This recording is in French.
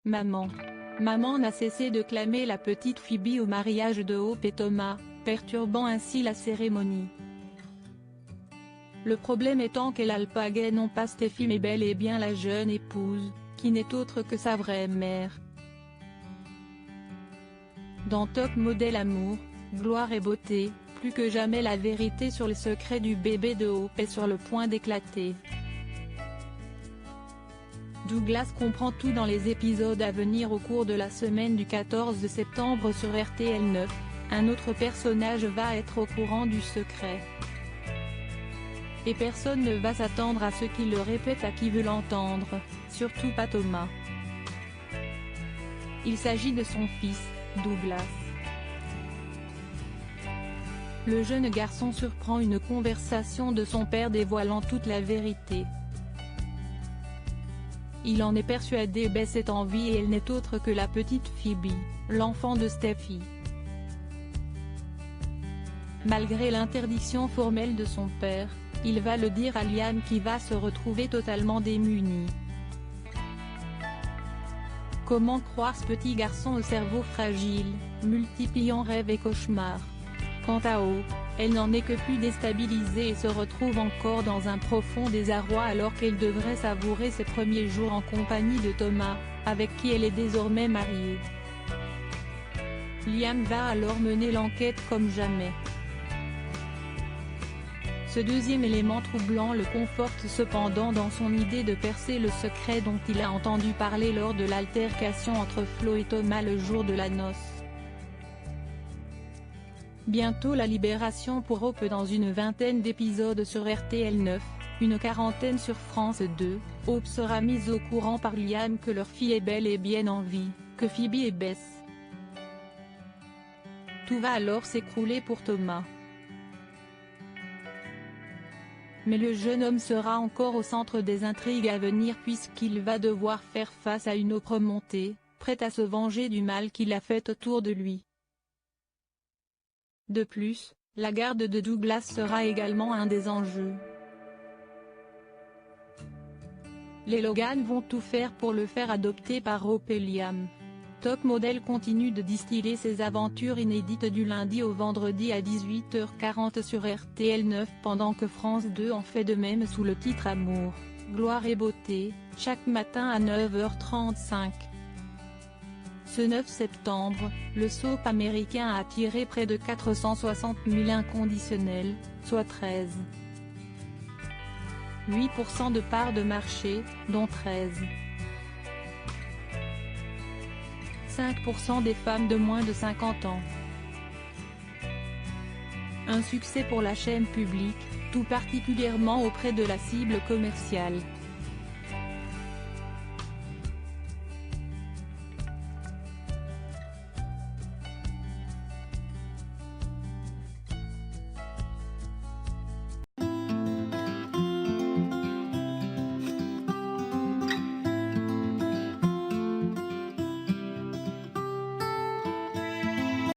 Maman. Maman n'a cessé de clamer la petite Phoebe au mariage de Hope et Thomas, perturbant ainsi la cérémonie. Le problème étant qu'elle alpaguait non pas Steffi mais bel et bien la jeune épouse, qui n'est autre que sa vraie mère. Dans Top Model Amour, Gloire et Beauté, plus que jamais la vérité sur les secrets du bébé de Hope est sur le point d'éclater. Douglas comprend tout dans les épisodes à venir au cours de la semaine du 14 septembre sur RTL 9, un autre personnage va être au courant du secret. Et personne ne va s'attendre à ce qu'il le répète à qui veut l'entendre, surtout pas Thomas. Il s'agit de son fils, Douglas. Le jeune garçon surprend une conversation de son père dévoilant toute la vérité. Il en est persuadé, Bess est en vie et elle n'est autre que la petite Phoebe, l'enfant de Steffi. Malgré l'interdiction formelle de son père, il va le dire à Liam qui va se retrouver totalement démuni. Comment croire ce petit garçon au cerveau fragile, multipliant rêves et cauchemars? Quant à Hope, elle n'en est que plus déstabilisée et se retrouve encore dans un profond désarroi alors qu'elle devrait savourer ses premiers jours en compagnie de Thomas, avec qui elle est désormais mariée. Liam va alors mener l'enquête comme jamais. Ce deuxième élément troublant le conforte cependant dans son idée de percer le secret dont il a entendu parler lors de l'altercation entre Flo et Thomas le jour de la noce. Bientôt la libération pour Hope dans une vingtaine d'épisodes sur RTL 9, une quarantaine sur France 2, Hope sera mise au courant par Liam que leur fille est bel et bien en vie, que Phoebe est Bess. Tout va alors s'écrouler pour Thomas. Mais le jeune homme sera encore au centre des intrigues à venir puisqu'il va devoir faire face à une autre montée, prête à se venger du mal qu'il a fait autour de lui. De plus, la garde de Douglas sera également un des enjeux. Les Logan vont tout faire pour le faire adopter par Hope et Liam. Top Model continue de distiller ses aventures inédites du lundi au vendredi à 18h40 sur RTL 9 pendant que France 2 en fait de même sous le titre Amour, Gloire et Beauté, chaque matin à 9h35. Ce 9 septembre, le soap américain a attiré près de 460 000 inconditionnels, soit 13,8% de part de marché, dont 13,5% des femmes de moins de 50 ans. Un succès pour la chaîne publique, tout particulièrement auprès de la cible commerciale.